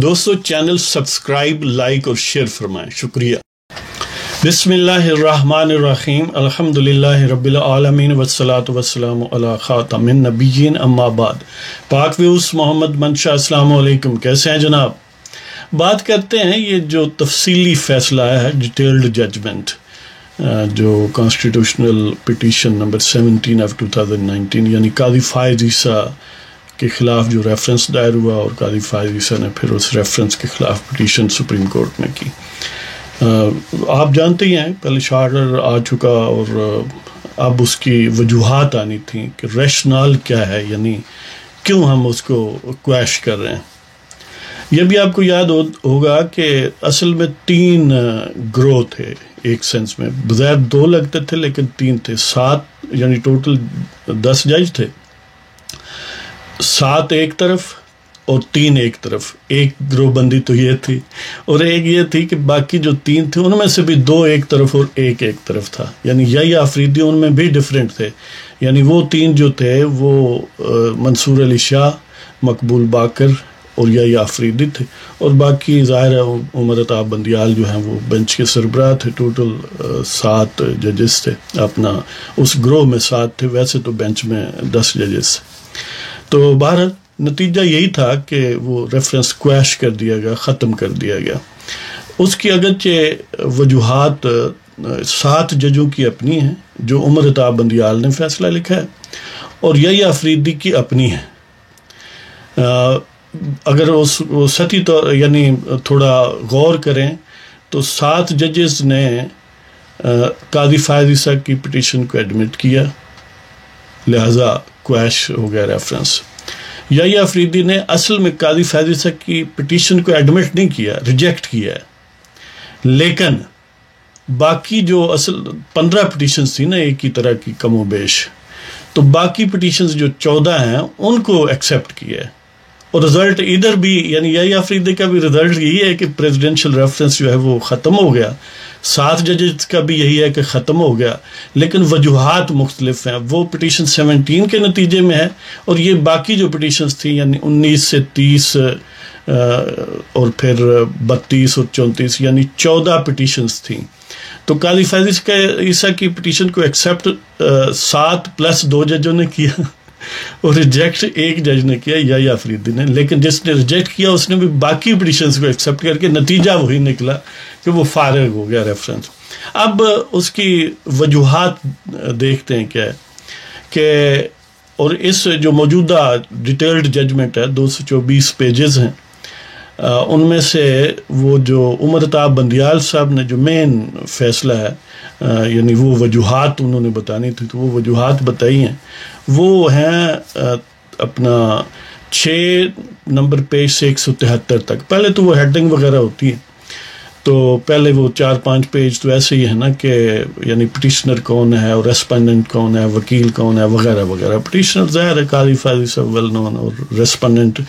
دوستو channel subscribe like اور share فرمائیں، شکریہ۔ بسم اللہ الرحمن الرحیم، الحمدللہ رب العالمین والصلاة والسلام علی خاتم النبیین، اما بعد۔ پاک ویوس محمد منشا، السلام علیکم، کیسے ہیں جناب؟ بات کرتے ہیں یہ جو تفصیلی فیصلہ ہے، ڈیٹیلڈ ججمنٹ، جو کانسٹیٹیوشنل پٹیشن نمبر 17 آف 2019 یعنی قاضی فائز عیسیٰ کے خلاف جو ریفرنس دائر ہوا، اور قاضی فائز عیسیٰ نے پھر اس ریفرنس کے خلاف پٹیشن سپریم کورٹ میں کی۔ آپ جانتے ہی ہیں پہلے شارٹر آ چکا، اور اب اس کی وجوہات آنی تھیں کہ ریشنال کیا ہے، یعنی کیوں ہم اس کو کویش کر رہے ہیں۔ یہ بھی آپ کو یاد ہوگا کہ اصل میں 3 گروہ تھے ایک سینس میں، بظاہر 2 لگتے تھے لیکن 3 تھے، 7 یعنی ٹوٹل 10 جج تھے، 7 ایک طرف اور 3 ایک طرف۔ ایک گروہ بندی تو یہ تھی، اور ایک یہ تھی کہ باقی جو 3 تھے ان میں سے بھی 2 ایک طرف اور ایک طرف تھا، یعنی یحییٰ آفریدی ان میں بھی ڈیفرنٹ تھے، یعنی وہ 3 جو تھے وہ منصور علی شاہ، مقبول باقر اور یحییٰ آفریدی تھے، اور باقی ظاہر ہے عمر عطا بندیال جو ہیں وہ بینچ کے سربراہ تھے۔ ٹوٹل 7 ججز تھے، اپنا اس گروہ میں 7 تھے، ویسے تو بینچ میں 10 ججز۔ تو بہرحال نتیجہ یہی تھا کہ وہ ریفرنس کویش کر دیا گیا، ختم کر دیا گیا۔ اس کی اگرچہ وجوہات 7 ججوں کی اپنی ہیں، جو عمر عطا بندیال نے فیصلہ لکھا ہے، اور یحییٰ آفریدی کی اپنی ہے۔ اگر اس سطحی طور یعنی تھوڑا غور کریں تو 7 ججز نے قاضی فائز عیسیٰ کی پٹیشن کو ایڈمٹ کیا، لہذا کویش ہو گیا ریفرنس۔ یحییٰ آفریدی نے اصل میں قاضی فائز عیسیٰ کی پٹیشن کو ایڈمٹ نہیں کیا، ریجیکٹ کیا ہے، لیکن باقی جو اصل 15 پٹیشنز تھی نا ایک ہی طرح کی کم و بیش، تو باقی پٹیشنز جو 14 ہیں ان کو ایکسیپٹ کیا ہے، اور رزلٹ ادھر بھی یعنی یحییٰ آفریدی کا بھی رزلٹ یہی ہے کہ پریزیڈنشل ریفرنس جو ہے وہ ختم ہو گیا، 7 ججز کا بھی یہی ہے کہ ختم ہو گیا، لیکن وجوہات مختلف ہیں۔ وہ پٹیشن 17 کے نتیجے میں ہے، اور یہ باقی جو پٹیشنز تھیں یعنی 19 سے 30 اور پھر 32 اور 34 یعنی 14 پٹیشنز تھیں۔ تو قاضی فائز عیسیٰ کی پٹیشن کو ایکسیپٹ 7 + 2 ججوں نے کیا، اور ریجیکٹ 1 جج نے کیا، یحییٰ آفریدی نے، لیکن جس نے ریجیکٹ کیا اس نے بھی باقی پٹیشنز کو ایکسیپٹ کر کے نتیجہ وہی نکلا کہ وہ فارغ ہو گیا ریفرنس۔ اب اس کی وجوہات دیکھتے ہیں کیا ہے کہ، اور اس جو موجودہ ڈیٹیلڈ ججمنٹ ہے 224 پیجز ہیں، ان میں سے وہ جو عمر عطا بندیال صاحب نے جو مین فیصلہ ہے، یعنی وہ وجوہات انہوں نے بتانی تھی، تو وہ وجوہات بتائی ہیں، وہ ہیں اپنا 6 نمبر پیج سے 173 تک۔ پہلے تو وہ ہیڈنگ وغیرہ ہوتی ہے، تو پہلے وہ 4-5 پیج تو ایسے ہی ہے نا کہ یعنی پٹیشنر کون ہے، اور ریسپونڈنٹ کون ہے، وکیل کون ہے، وغیرہ وغیرہ۔ پٹیشنر ظاہر ہے قاضی فائز عیسیٰ ویل نون، اور respondent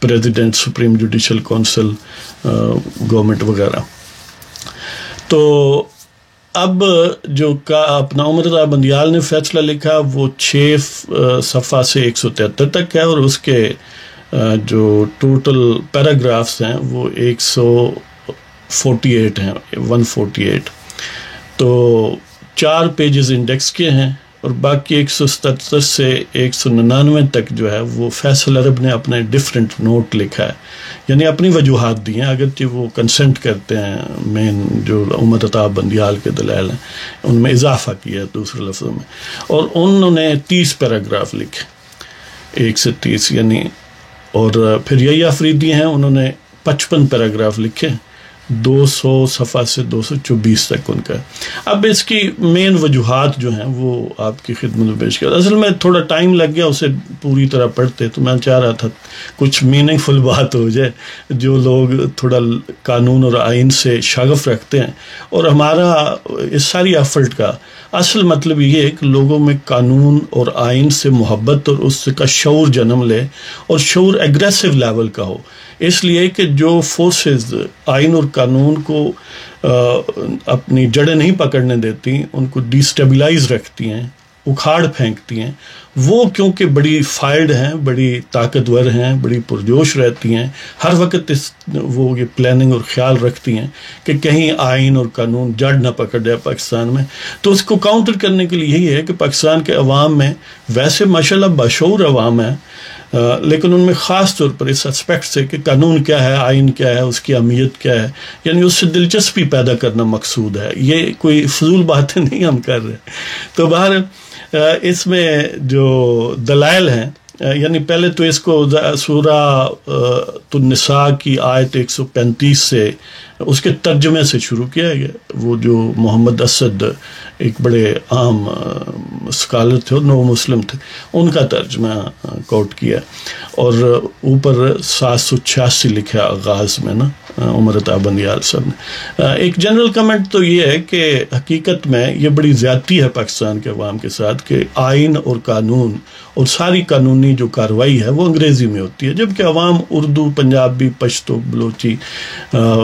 president supreme judicial council, government وغیرہ۔ تو اب جو اپنا عمر عطا بندیال نے فیصلہ لکھا وہ 6 صفحہ سے 173 تک ہے، اور اس کے جو ٹوٹل پیراگرافس ہیں وہ 148 ہیں، 148۔ تو 4 پیجز انڈیکس کے ہیں، اور باقی 177 سے 199 تک جو ہے وہ فیصل عرب نے اپنے ڈیفرنٹ نوٹ لکھا ہے، یعنی اپنی وجوہات دی ہیں، اگرچہ وہ کنسنٹ کرتے ہیں مین جو عمر عطا بندیال کے دلائل ہیں ان میں اضافہ کیا ہے دوسرے لفظوں میں، اور انہوں نے 30 پیراگراف لکھے، 1 سے 30 یعنی، اور پھر یحییٰ آفریدی ہیں انہوں نے 55 پیراگراف لکھے، 200 صفحہ سے 224 تک ان کا۔ اب اس کی مین وجوہات جو ہیں وہ آپ کی خدمت میں پیش کر، اصل میں تھوڑا ٹائم لگ گیا اسے پوری طرح پڑھتے، تو میں چاہ رہا تھا کچھ میننگ فل بات ہو جائے، جو لوگ تھوڑا قانون اور آئین سے شغف رکھتے ہیں، اور ہمارا اس ساری ایفرٹ کا اصل مطلب یہ ہے کہ لوگوں میں قانون اور آئین سے محبت اور اس کا شعور جنم لے، اور شعور ایگریسو لیول کا ہو، اس لیے کہ جو فورسز آئین اور قانون کو اپنی جڑیں نہیں پکڑنے دیتی، ان کو ڈیسٹیبلائز رکھتی ہیں، اکھاڑ پھینکتی ہیں، وہ کیونکہ بڑی فائلڈ ہیں، بڑی طاقتور ہیں، بڑی پرجوش رہتی ہیں، ہر وقت وہ یہ پلاننگ اور خیال رکھتی ہیں کہ کہیں آئین اور قانون جڑ نہ پکڑ جائے پاکستان میں. تو اس کو کاؤنٹر کرنے کے لیے یہی ہے کہ پاکستان کے عوام میں ویسے ماشاءاللہ باشعور عوام ہیں، لیکن ان میں خاص طور پر اس اسپیکٹ سے کہ قانون کیا ہے، آئین کیا ہے، اس کی اہمیت کیا ہے، یعنی اس سے دلچسپی پیدا کرنا مقصود ہے. یہ کوئی فضول باتیں نہیں ہم کر رہے. تو بہرحال اس میں جو دلائل ہیں، یعنی پہلے تو اس کو سورہ النساء کی آیت 135 سے اس کے ترجمے سے شروع کیا گیا. وہ جو محمد اسد ایک بڑے عام اسکالر تھے اور نو مسلم تھے، ان کا ترجمہ کوٹ کیا، اور اوپر 786 لکھا آغاز میں نا عمر عطا بندیال صاحب نے. ایک جنرل کمنٹ تو یہ ہے کہ حقیقت میں یہ بڑی زیادتی ہے پاکستان کے عوام کے ساتھ کہ آئین اور قانون اور ساری قانونی جو کارروائی ہے وہ انگریزی میں ہوتی ہے، جبکہ عوام اردو، پنجابی، پشتو، بلوچی،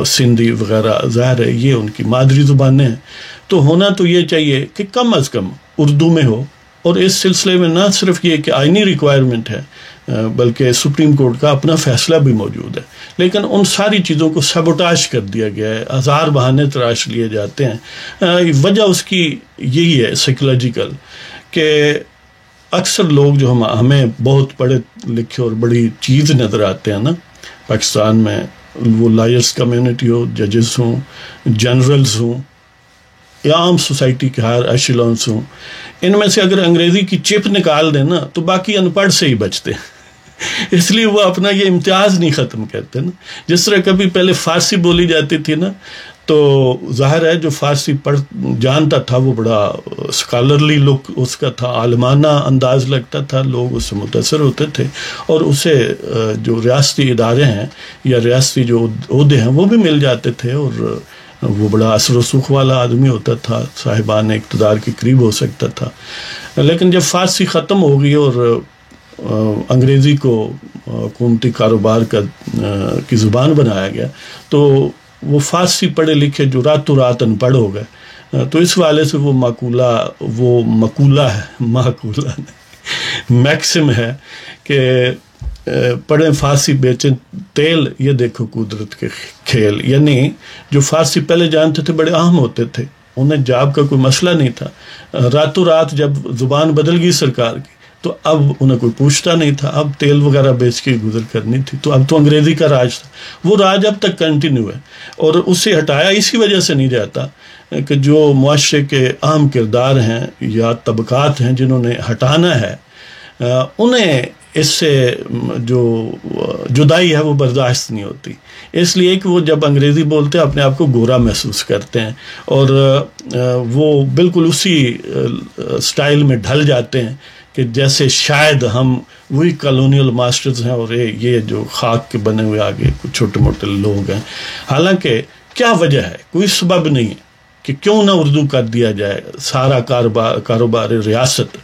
سندھی وغیرہ، ظاہر ہے یہ ان کی مادری زبانیں ہیں. تو ہونا تو یہ چاہیے کہ کم از کم اردو میں ہو. اور اس سلسلے میں نہ صرف یہ کہ آئینی ریکوائرمنٹ ہے بلکہ سپریم کورٹ کا اپنا فیصلہ بھی موجود ہے، لیکن ان ساری چیزوں کو سیبوٹاج کر دیا گیا ہے، ہزار بہانے تراش لیے جاتے ہیں. وجہ اس کی یہی ہے سائیکولوجیکل کہ اکثر لوگ جو ہمیں بہت پڑھے لکھے اور بڑی چیز نظر آتے ہیں نا پاکستان میں، وہ لائرز کمیونٹی ہو، ججز ہوں، جنرلز ہوں یا عام سوسائٹی کے ہائر ایشیلونس ہوں، ان میں سے اگر انگریزی کی چپ نکال دیں نا تو باقی ان پڑھ سے ہی بچتے ہیں. اس لیے وہ اپنا یہ امتیاز نہیں ختم کرتے نا. جس طرح کبھی پہلے فارسی بولی جاتی تھی نا، تو ظاہر ہے جو فارسی پڑھ جانتا تھا وہ بڑا اسکالرلی لک اس کا تھا، عالمانہ انداز لگتا تھا، لوگ اس سے متاثر ہوتے تھے، اور اسے جو ریاستی ادارے ہیں یا ریاستی جو عہدے ہیں وہ بھی مل جاتے تھے، اور وہ بڑا اثر و رسوخ والا آدمی ہوتا تھا، صاحبان اقتدار کے قریب ہو سکتا تھا. لیکن جب فارسی ختم ہو گئی اور انگریزی کو حکومتی کاروبار کی زبان بنایا گیا، تو وہ فارسی پڑھے لکھے جو راتوں رات ان پڑھ ہو گئے. تو اس والے سے وہ مقولہ میکسم ہے کہ پڑھیں فارسی بیچیں تیل، یہ دیکھو قدرت کے کھیل. یعنی جو فارسی پہلے جانتے تھے بڑے اہم ہوتے تھے، انہیں جاب کا کوئی مسئلہ نہیں تھا. راتوں رات جب زبان بدل گئی سرکار کی تو اب انہیں کوئی پوچھتا نہیں تھا، اب تیل وغیرہ بیچ کے گزر کرنی تھی. تو اب تو انگریزی کا راج تھا، وہ راج اب تک کنٹینیو ہے، اور اس سے ہٹایا اسی وجہ سے نہیں جاتا کہ جو معاشرے کے اہم کردار ہیں یا طبقات ہیں جنہوں نے ہٹانا ہے، انہیں اس سے جو جدائی ہے وہ برداشت نہیں ہوتی. اس لیے کہ وہ جب انگریزی بولتے ہیں اپنے آپ کو گورا محسوس کرتے ہیں، اور وہ بالکل اسی سٹائل میں ڈھل جاتے ہیں کہ جیسے شاید ہم وہی کالونیل ماسٹرز ہیں اور یہ جو خاک کے بنے ہوئے آگے کچھ چھوٹے موٹے لوگ ہیں. حالانکہ کیا وجہ ہے؟ کوئی سبب نہیں ہے کہ کیوں نہ اردو کر دیا جائے سارا کاروبار ریاست،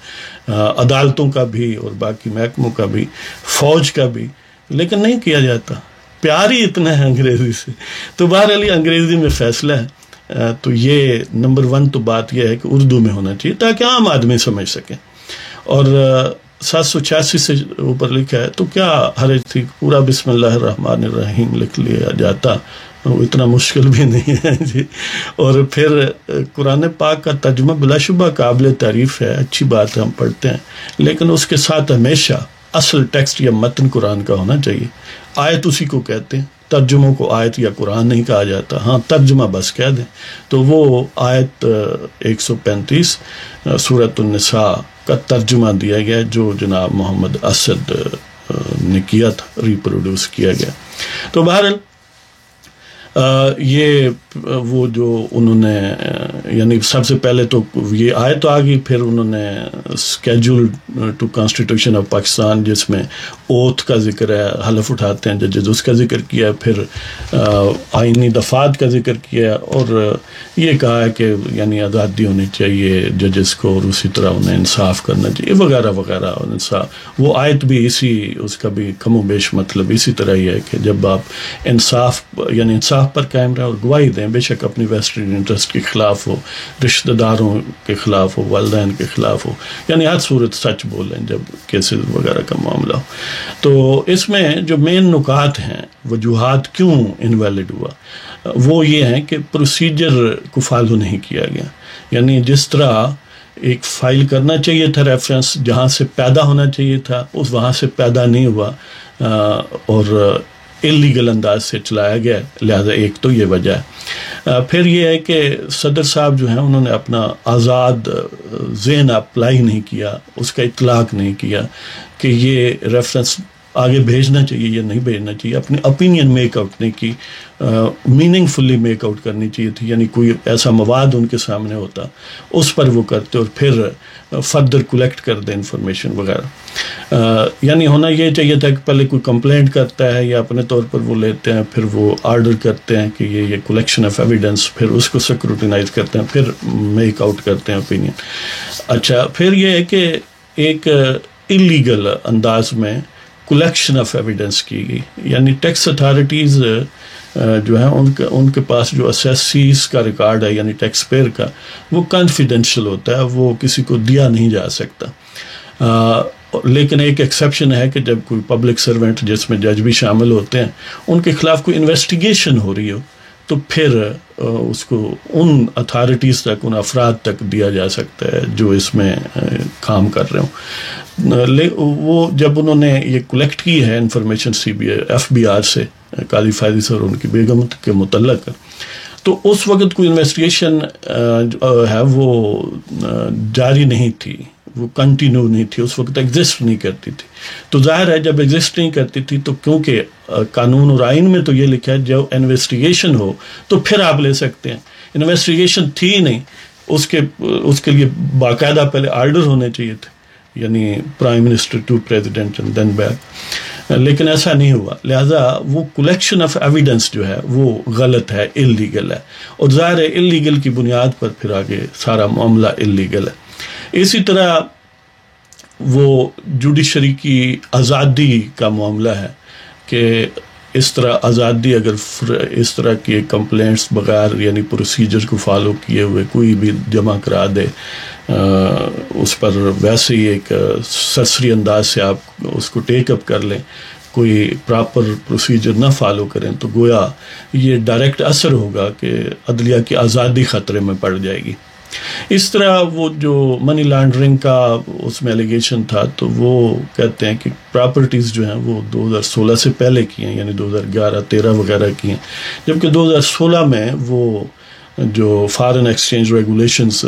عدالتوں کا بھی اور باقی محکموں کا بھی، فوج کا بھی، لیکن نہیں کیا جاتا. پیار ہی اتنا ہے انگریزی سے. تو بہرحال انگریزی میں فیصلہ ہے. تو یہ نمبر 1 تو بات یہ ہے کہ اردو میں ہونا چاہیے تاکہ عام آدمی سمجھ سکیں. اور 786 سے اوپر لکھا ہے تو کیا حرج تھی، پورا بسم اللہ الرحمن الرحیم لکھ لیا جاتا، اتنا مشکل بھی نہیں ہے جی. اور پھر قرآن پاک کا ترجمہ بلا شبہ قابل تعریف ہے، اچھی بات ہے، ہم پڑھتے ہیں، لیکن اس کے ساتھ ہمیشہ اصل ٹیکسٹ یا متن قرآن کا ہونا چاہیے. آیت اسی کو کہتے ہیں، ترجموں کو آیت یا قرآن نہیں کہا جاتا، ہاں ترجمہ بس کہہ دیں. تو وہ آیت 135 سورۃ النساء کا ترجمہ دیا گیا جو جناب محمد اسد نے کیا تھا، ریپروڈیوس کیا گیا. تو بہرحال یہ وہ جو انہوں نے یعنی سب سے پہلے تو یہ آیت آ گئی، پھر انہوں نے schedule to constitution of Pakistan جس میں اوتھ کا ذکر ہے، حلف اٹھاتے ہیں ججز، اس کا ذکر کیا ہے، پھر آئینی دفعات کا ذکر کیا، اور یہ کہا ہے کہ یعنی آزادی ہونی چاہیے ججز کو اور اسی طرح انہیں انصاف کرنا چاہیے وغیرہ وغیرہ. وہ آیت بھی اس کا بھی کم و بیش مطلب اسی طرح ہی ہے کہ جب آپ انصاف پر قائم رہیں اور گواہی دیں ہیں، بے شک اپنی ویسٹڈ انٹرسٹ کے خلاف ہو، رشتہ داروں کے خلاف ہو، والدین کے خلاف ہو، یعنی ہر صورت سچ بولیں جب کیسز وغیرہ کا معاملہ ہو. تو اس میں جو مین نکات ہیں، وجوہات کیوں انویلڈ ہوا، وہ یہ ہیں کہ پروسیجر کو فالو نہیں کیا گیا. یعنی جس طرح ایک فائل کرنا چاہیے تھا ریفرنس، جہاں سے پیدا ہونا چاہیے تھا اس وہاں سے پیدا نہیں ہوا اور اللیگل انداز سے چلایا گیا، لہذا ایک تو یہ وجہ ہے. پھر یہ ہے کہ صدر صاحب جو ہیں انہوں نے اپنا آزاد ذہن اپلائی نہیں کیا، اس کا اطلاق نہیں کیا کہ یہ ریفرنس آگے بھیجنا چاہیے یا نہیں بھیجنا چاہیے. اپنی اوپینین میک آؤٹ نہیں کی، میننگ فلی میک آؤٹ کرنی چاہیے تھی. یعنی کوئی ایسا مواد ان کے سامنے ہوتا اس پر وہ کرتے اور پھر فردر کولیکٹ کر دیں انفارمیشن وغیرہ. یعنی ہونا یہ چاہیے تھا کہ پہلے کوئی کمپلینٹ کرتا ہے یا اپنے طور پر وہ لیتے ہیں، پھر وہ آرڈر کرتے ہیں کہ یہ کلیکشن آف ایویڈنس، پھر اس کو سکروٹینائز کرتے ہیں، پھر میک آؤٹ کرتے ہیں اوپینین. اچھا، پھر یہ ہے کہ ایک اللیگل انداز میں کلیکشن آف ایویڈنس کی گئی. یعنی ٹیکس اتھارٹیز جو ہیں ان کے پاس جو اسیسیز کا ریکارڈ ہے، یعنی ٹیکس پیئر کا، وہ کانفیڈینشیل ہوتا ہے، وہ کسی کو دیا نہیں جا سکتا. لیکن ایک ایکسیپشن ہے کہ جب کوئی پبلک سرونٹ جس میں جج بھی شامل ہوتے ہیں ان کے خلاف کوئی انویسٹیگیشن ہو رہی ہو تو پھر اس کو ان اتھارٹیز تک، ان افراد تک دیا جا سکتا ہے جو اس میں کام کر رہے ہوں. وہ جب انہوں نے یہ کلیکٹ کی ہے انفارمیشن ایف بی آر سے، قاضی فیضی سے اور ان کی بیگم کے متعلق، تو اس وقت کوئی انویسٹیگیشن ہے وہ جاری نہیں تھی، وہ کنٹینیو نہیں تھی، اس وقت ایگزسٹ نہیں کرتی تھی. تو ظاہر ہے جب ایگزسٹ نہیں کرتی تھی تو کیونکہ قانون اور آئین میں تو یہ لکھا ہے جب انویسٹیگیشن ہو تو پھر آپ لے سکتے ہیں. انویسٹیگیشن تھی نہیں، اس کے لیے باقاعدہ پہلے آرڈر ہونے چاہیے تھے، یعنی prime minister to president and then back, لیکن ایسا نہیں ہوا. لہٰذا وہ کلیکشن آف ایویڈنس جو ہے وہ غلط ہے، اللیگل ہے، اور ظاہر ہے اللیگل کی بنیاد پر پھر آگے سارا معاملہ اللیگل ہے. اسی طرح وہ جوڈیشری کی آزادی کا معاملہ ہے کہ اس طرح آزادی اگر اس طرح کی کمپلینٹس بغیر یعنی پروسیجر کو فالو کیے ہوئے کوئی بھی جمع کرا دے، اس پر ویسے ہی ایک سرسری انداز سے آپ اس کو ٹیک اپ کر لیں، کوئی پراپر پروسیجر نہ فالو کریں، تو گویا یہ ڈائریکٹ اثر ہوگا کہ عدلیہ کی آزادی خطرے میں پڑ جائے گی. اس طرح وہ جو منی لانڈرنگ کا اس میں ایلیگیشن تھا تو وہ کہتے ہیں کہ پراپرٹیز جو ہیں وہ 2016 سے پہلے کی ہیں، یعنی 2011-13 وغیرہ کی ہیں، جبکہ 2016 میں وہ جو فارن ایکسچینج ریگولیشنز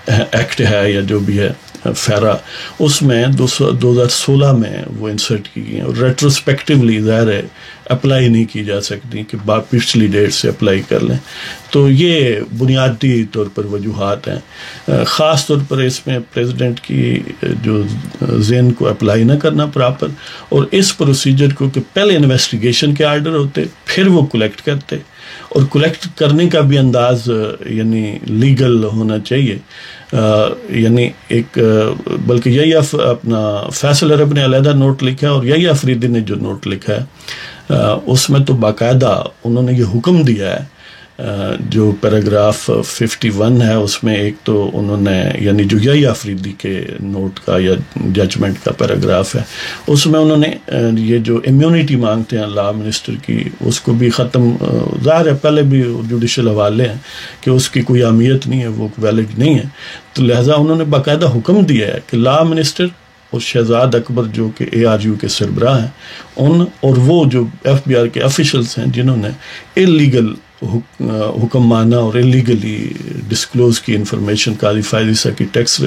ایکٹ ہے یا جو بھی ہے فیرا، اس میں 2016 میں وہ انسرٹ کی گئی ہیں، اور ریٹروسپیکٹیولی ظاہر ہے اپلائی نہیں کی جا سکتی کہ پچھلی ڈیٹ سے اپلائی کر لیں. تو یہ بنیادی طور پر وجوہات ہیں. خاص طور پر اس میں پریزیڈنٹ کی جو ذہن کو اپلائی نہ کرنا پراپر، اور اس پروسیجر کو کہ پہلے انویسٹیگیشن کے آرڈر ہوتے پھر وہ کلیکٹ کرتے، اور کلیکٹ کرنے کا بھی انداز یعنی لیگل ہونا چاہیے. یعنی ایک بلکہ یہی اپنا فیصل عرب نے علیحدہ نوٹ لکھا ہے اور یہی افریدی نے جو نوٹ لکھا ہے اس میں تو باقاعدہ انہوں نے یہ حکم دیا ہے، جو پیراگراف 51 ہے اس میں ایک تو انہوں نے یعنی جو یہی افریدی کے نوٹ کا یا ججمنٹ کا پیراگراف ہے اس میں انہوں نے یہ جو امیونٹی مانگتے ہیں لا منسٹر کی اس کو بھی ختم، ظاہر ہے پہلے بھی جوڈیشل حوالے ہیں کہ اس کی کوئی اہمیت نہیں ہے، وہ ویلڈ نہیں ہے، تو لہٰذا انہوں نے باقاعدہ حکم دیا ہے کہ لا منسٹر اور شہزاد اکبر جو کہ ARU کے سربراہ ہیں ان اور وہ جو FBI کے آفیشلز ہیں جنہوں نے اللیگل حکم مانا اور اللیگلی ڈسکلوز کی انفارمیشن قاضی فائزہ کی ٹیکس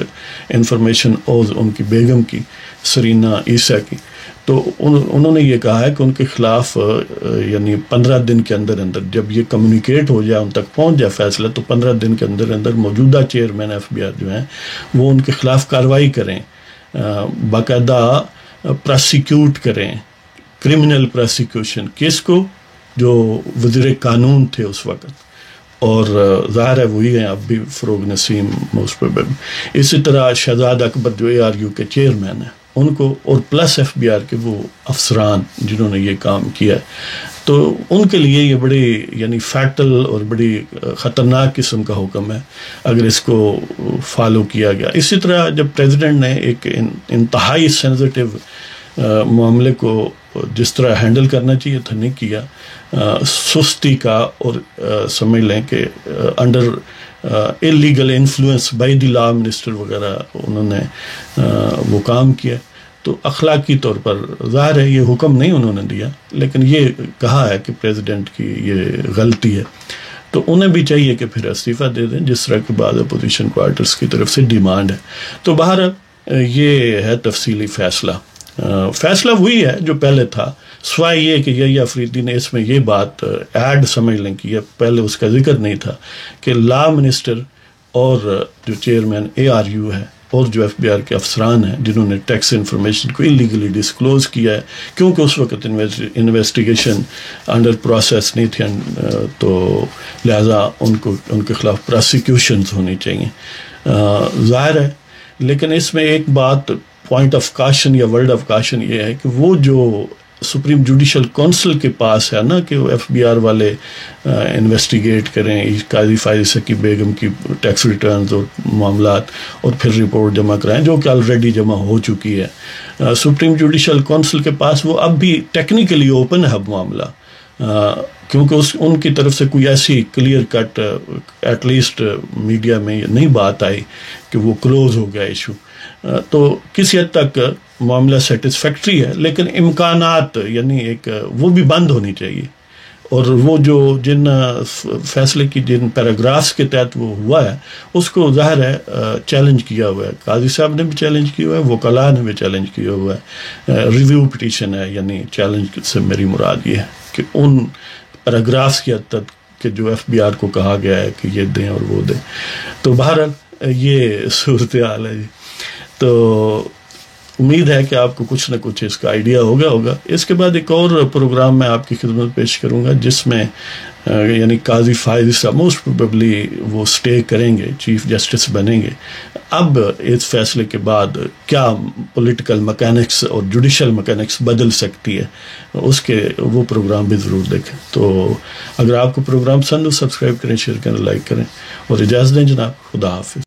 انفارمیشن اور ان کی بیگم کی سرینا عیسیٰ کی، تو انہوں نے یہ کہا ہے کہ ان کے خلاف یعنی 15 دن کے اندر جب یہ کمیونیکیٹ ہو جائے، ان تک پہنچ جائے فیصلہ، تو 15 دن کے اندر موجودہ چیئرمین FBI جو ہیں وہ ان کے خلاف کارروائی کریں، باقاعدہ پراسیکیوٹ کریں، کرمنل پراسیکیوشن کیس کو، جو وزیر قانون تھے اس وقت، اور ظاہر ہے وہی ہیں اب بھی فروغ نسیم موسٹ پروبیبلی. اسی طرح شہزاد اکبر جو ARU کے چیئرمین ہیں ان کو، اور پلس FBI کے وہ افسران جنہوں نے یہ کام کیا ہے، تو ان کے لیے یہ بڑی یعنی فیٹل اور بڑی خطرناک قسم کا حکم ہے اگر اس کو فالو کیا گیا. اسی طرح جب پریزیڈنٹ نے ایک انتہائی سینسٹیو معاملے کو جس طرح ہینڈل کرنا چاہیے تھا نہیں کیا, سستی کا اور سمجھ لیں کہ under illegal influence by the law minister وغیرہ انہوں نے وہ کام کیا. تو اخلاقی طور پر ظاہر ہے یہ حکم نہیں انہوں نے دیا, لیکن یہ کہا ہے کہ پریزیڈنٹ کی یہ غلطی ہے, تو انہیں بھی چاہیے کہ پھر استعفیٰ دے دیں, جس طرح کے بعد اپوزیشن کوارٹرز کی طرف سے ڈیمانڈ ہے. تو بہرحال یہ ہے تفصیلی فیصلہ. فیصلہ وہی ہے جو پہلے تھا, سوائے یہ کہ یحییٰ آفریدی نے اس میں یہ بات ایڈ سمجھ لیں کہ یہ پہلے اس کا ذکر نہیں تھا کہ لا منسٹر اور جو چیئرمین ARU ہے اور جو FBI کے افسران ہیں جنہوں نے ٹیکس انفارمیشن کو انلیگلی ڈسکلوز کیا ہے, کیونکہ اس وقت انویسٹیگیشن انڈر پروسیس نہیں تھی, تو لہٰذا ان کے خلاف پروسیکیوشنز ہونی چاہیے, ظاہر ہے. لیکن اس میں ایک بات پوائنٹ آف کاشن یا ورڈ آف کاشن یہ ہے کہ وہ جو سپریم جوڈیشل کونسل کے پاس ہے نا کہ وہ FBI والے انویسٹیگیٹ کریں قاضی فائز سکی بیگم کی ٹیکس ریٹرنز اور معاملات اور پھر رپورٹ جمع کرائیں, جو کہ آلریڈی جمع ہو چکی ہے. سپریم جوڈیشل کونسل کے پاس وہ اب بھی ٹیکنیکلی اوپن ہے معاملہ, کیونکہ ان کی طرف سے کوئی ایسی clear cut at least media میں نہیں بات آئی کہ وہ کلوز ہو گیا ایشو. تو کسی حد تک معاملہ سیٹسفیکٹری ہے, لیکن امکانات یعنی ایک وہ بھی بند ہونی چاہیے. اور وہ جو جن فیصلے کی جن پیراگرافس کے تحت وہ ہوا ہے اس کو ظاہر ہے چیلنج کیا ہوا ہے, قاضی صاحب نے بھی چیلنج کیا ہوا ہے, وکلاء نے بھی چیلنج کیا ہوا ہے. ریویو پٹیشن ہے, یعنی چیلنج سے میری مراد یہ ہے کہ ان پیراگرافس کی حد تک کہ جو FBI کو کہا گیا ہے کہ یہ دیں اور وہ دیں. تو بہرحال یہ صورتحال ہے جی. تو امید ہے کہ آپ کو کچھ نہ کچھ اس کا آئیڈیا ہوگا. اس کے بعد ایک اور پروگرام میں آپ کی خدمت پیش کروں گا جس میں یعنی قاضی فائز صاحب موسٹ پروبیبلی وہ سٹے کریں گے, چیف جسٹس بنیں گے. اب اس فیصلے کے بعد کیا پولیٹیکل مکینکس اور جوڈیشل مکینکس بدل سکتی ہے, اس کے وہ پروگرام بھی ضرور دیکھیں. تو اگر آپ کو پروگرام پسند ہو سبسکرائب کریں, شیئر کریں, لائک کریں, اور اجازت دیں جناب. خدا حافظ.